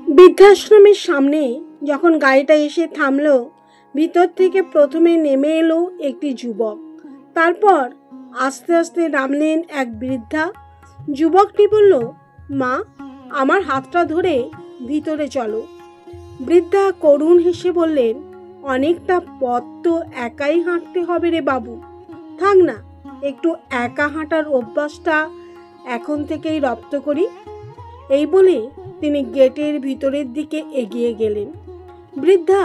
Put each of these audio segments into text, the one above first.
বৃদ্ধাশ্রমের সামনে যখন গাড়িটা এসে থামলো, ভিতর থেকে প্রথমে নেমে এলো একটি যুবক, তারপর আস্তে আস্তে নামলেন এক বৃদ্ধা। যুবকটি বলল, মা, আমার হাতটা ধরে ভিতরে চলো। বৃদ্ধা করুণ হেসে বললেন, অনেকটা পথ তো একাই হাঁটতে হবে রে বাবু, থাক না, একটু একা হাঁটার অভ্যাসটা এখন থেকেই রপ্ত করি। এই বলে তিনি গেটের ভিতরের দিকে এগিয়ে গেলেন। বৃদ্ধা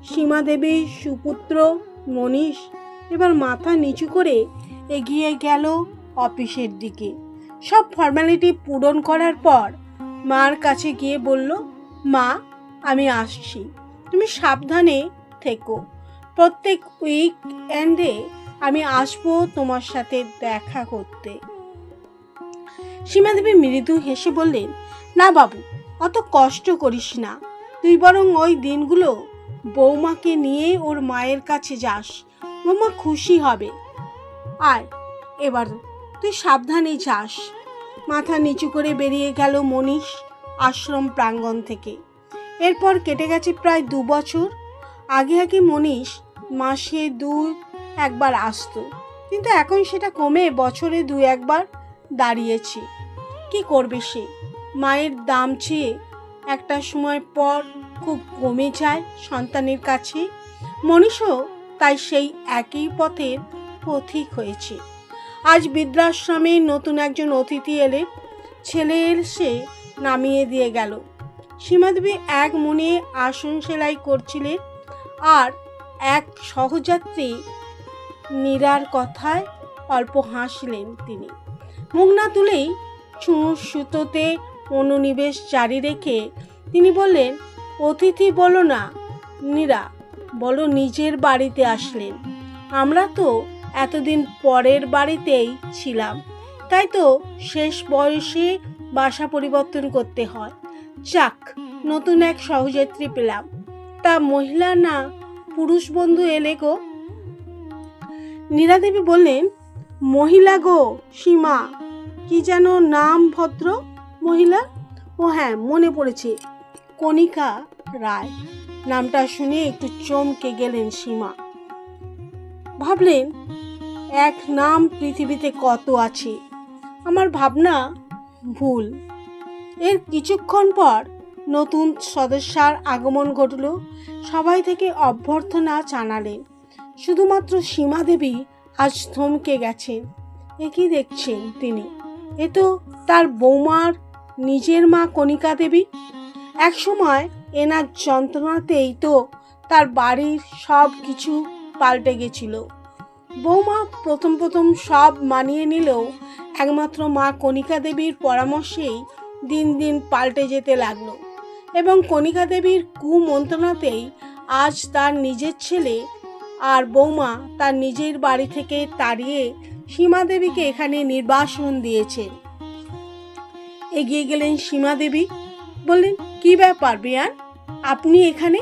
সীমা দেবীর সুপুত্র মনীষ এবার মাথা নিচু করে এগিয়ে গেল অফিসের দিকে। সব ফর্মালিটি পূরণ করার পর মার কাছে গিয়ে বলল, মা, আমি আসছি, তুমি সাবধানে থেকো। প্রত্যেক উইকএন্ডে আমি আসবো তোমার সাথে দেখা করতে। সীমা দেবী মৃদু হেসে বললেন, না বাবু, অত কষ্ট করিস না, তুই বরং ওই দিনগুলো বৌমাকে নিয়ে ওর মায়ের কাছে যাস, বৌমা খুশি হবে। আয়, এবার তুই সাবধানে যাস। মাথা নিচু করে বেরিয়ে গেল মনীষ আশ্রম প্রাঙ্গণ থেকে। এরপর কেটে গেছে প্রায় 2 বছর। আগে আগে মনীষ মাসে 2-1 বার আসতো, কিন্তু এখন সেটা কমে বছরে 2-1 বার দাঁড়িয়েছে। কি করবে সে? মায়ের দাম চেয়ে একটা সময় পর খুব কমে যায় সন্তানের কাছে। মনীষও তাই সেই একই পথের পথিক হয়েছে। আজ বৃদ্ধাশ্রমে নতুন একজন অতিথি এলেন। ছেলে এসে নামিয়ে দিয়ে গেল। সীমাদেবী এক মনে আসন সেলাই করছিলেন, আর এক সহযাত্রী নীরার কথায় অল্প হাসলেন। তিনি মুখ না তুলেই সুতোতে মনোনিবেশ জারি রেখে তিনি বললেন, অতিথি বলো না নীরা, বলো নিজের বাড়িতে আসলেন। আমরা তো এতদিন পরের বাড়িতেই ছিলাম, তাই তো শেষ বয়সে বাসা পরিবর্তন করতে হয়। যাক, নতুন এক সহযাত্রী পেলাম। তা মহিলা না পুরুষ বন্ধু এলে গো? নীরা দেবী বললেন, মহিলা গো সীমা, কি যেন নাম ভদ্র মহিলা? ও হ্যাঁ, মনে পড়েছে, কণিকা রায়। নামটা শুনে একটু চমকে গেলেন সীমা। ভাবলেন, এক নাম পৃথিবীতে কত আছে, আমার ভাবনা ভুল। এর কিছুক্ষণ পর নতুন সদস্যার আগমন ঘটল। সবাই থেকে অভ্যর্থনা জানালেন। শুধুমাত্র সীমা দেবী আজ থমকে গেছেন। এ কি দেখছেন তিনি? এ তো তার বৌমার নিজের মা কণিকা দেবী। এক সময় এনার যন্ত্রণাতেই তো তার বাড়ির সব কিছু পাল্টে গেছিল। বৌমা প্রথম প্রথম সব মানিয়ে নিলেও একমাত্র মা কণিকা দেবীর পরামর্শেই দিন দিন পাল্টে যেতে লাগলো, এবং কণিকা দেবীর কুমন্ত্রণাতেই আজ তার নিজের ছেলে আর বৌমা তার নিজের বাড়ি থেকে তাড়িয়ে সীমা দেবীকে এখানে নির্বাসন দিয়েছেন। এগিয়ে গেলেন সীমা দেবী, বললেন, কি ব্যাপার বেয়ান, আপনি এখানে?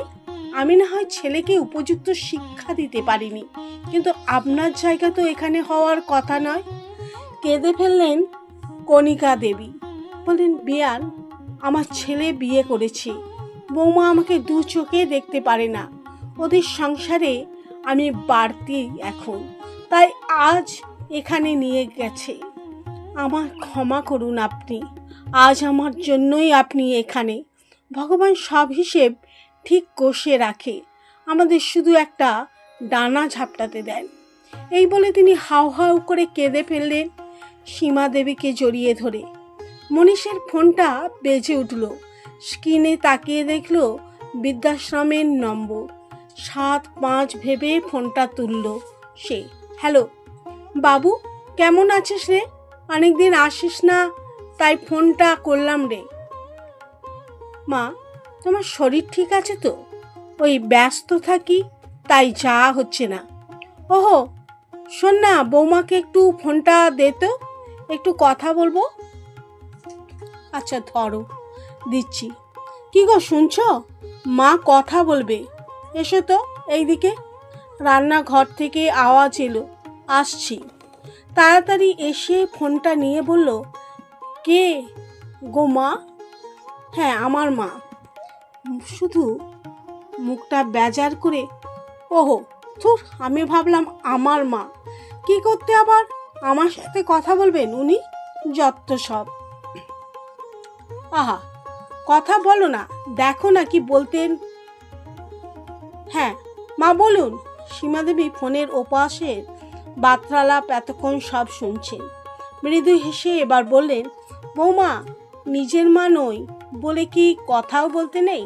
আমি না হয় ছেলেকে উপযুক্ত শিক্ষা দিতে পারিনি, কিন্তু আপনার জায়গা তো এখানে হওয়ার কথা নয়। কেঁদে ফেললেন কণিকা দেবী, বললেন, বেয়ান, আমার ছেলে বিয়ে করেছে, বৌমা আমাকে 2 চোখে দেখতে পারে না, ওদের সংসারে আমি বাড়তি এখন, তাই আজ এখানে নিয়ে গেছে। আমার ক্ষমা করুন আপনি, আজ আমার জন্যই আপনি এখানে। ভগবান সব হিসেব ঠিক কষে রাখে, আমাদের শুধু একটা ডানা ঝাপটাতে দেন। এই বলে তিনি হাউ হাউ করে কেঁদে ফেললেন সীমা দেবীকে জড়িয়ে ধরে। মনীষের ফোনটা বেজে উঠল। স্ক্রিনে তাকিয়ে দেখল বৃদ্ধাশ্রমের নম্বর। 7-5 ভেবে ফোনটা তুলল সে। হ্যালো বাবু, কেমন আছিস রে? অনেকদিন আসিস না, তাই ফোনটা করলাম রে। মা, তোমার শরীর ঠিক আছে তো? ওই ব্যস্ত থাকি তাই যাওয়া হচ্ছে না। ওহো, শোন না, বৌমাকে একটু ফোনটা দে তো, একটু কথা বলবো। আচ্ছা ধরো, দিচ্ছি। কি গো শুনছ? মা কথা বলবে, এসো তো এইদিকে। রান্নাঘর থেকে আওয়াজ এলো, আসছি। তাড়াতাড়ি এসে ফোনটা নিয়ে বলল, কে গো মা? হ্যাঁ, আমার মা। শুধু মুখটা বেজার করে, ওহো ধুর, আমি ভাবলাম আমার মা, কি করতে আবার আমার সাথে কথা বলবেন উনি, যত সব। আহা, কথা বলো না, দেখো না কি বলতেন। হ্যাঁ মা বলুন। সীমাদেবী ফোনের ওপাশের বার্তালাপ এতক্ষণ সব শুনছেন। মৃদু হেসে এবার বললেন, বৌমা, নিজের মা নই বলে কি কথাও বলতে নেই?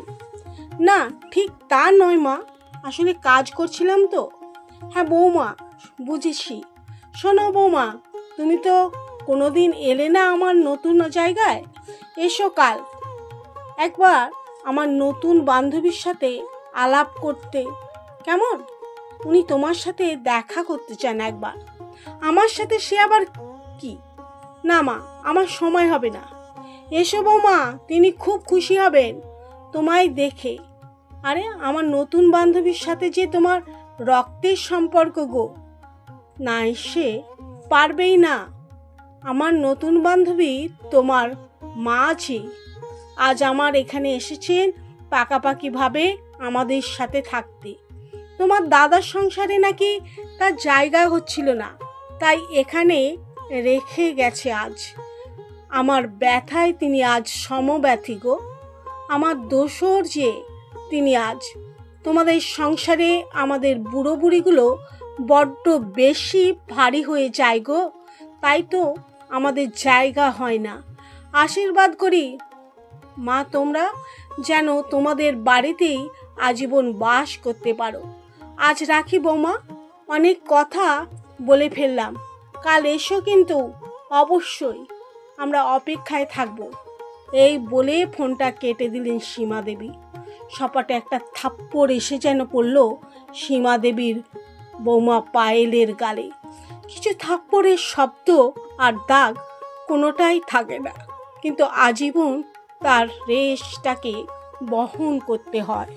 না ঠিক তা নয় মা, আসলে কাজ করছিলাম তো। হ্যাঁ বৌমা, বুঝেছি। শোনো বৌমা, তুমি তো কোনোদিন এলে না আমার নতুন জায়গায়। এসো কাল একবার আমার নতুন বান্ধবীর সাথে আলাপ করতে, কেমন? উনি তোমার সাথে দেখা করতে চান একবার। আমার সাথে সে আবার কি? না মা, আমার সময় হবে না। এসো বৌমা, তিনি খুব খুশি হবেন তোমায় দেখে। আরে আমার নতুন বান্ধবীর সাথে যে তোমার রক্তের সম্পর্ক গো। না এসে পারবেই না। আমার নতুন বান্ধবী তোমার মা আছে, আজ আমার এখানে এসেছেন পাকাপাকিভাবে আমাদের সাথে থাকতে। তোমার দাদার সংসারে নাকি তার জায়গা হচ্ছিল না, তাই এখানে রেখে গেছে আজ। আমার ব্যথায় তিনি আজ সমব্যথী গো। আমার দোষর যে তিনি আজ। তোমাদের সংসারে আমাদের বুড়ো বুড়িগুলো বড্ড বেশি ভারী হয়ে যায় গো, তাই তো আমাদের জায়গা হয় না। আশীর্বাদ করি মা, তোমরা যেন তোমাদের বাড়িতেই আজীবন বাস করতে পারো। আজ রাখি বৌমা, অনেক কথা বলে ফেললাম। কাল এসো কিন্তু অবশ্যই, আমরা অপেক্ষায় থাকবো। এই বলে ফোনটা কেটে দিলেন সীমাদেবী। সপাটে একটা থাপ্পড় এসে যেন পড়ল সীমাদেবীর বৌমা পায়েলের গালে। কিছু থাপ্পড়ের শব্দ আর দাগ কোনোটাই থাকে না, কিন্তু আজীবন তার রেশটাকে বহন করতে হয়।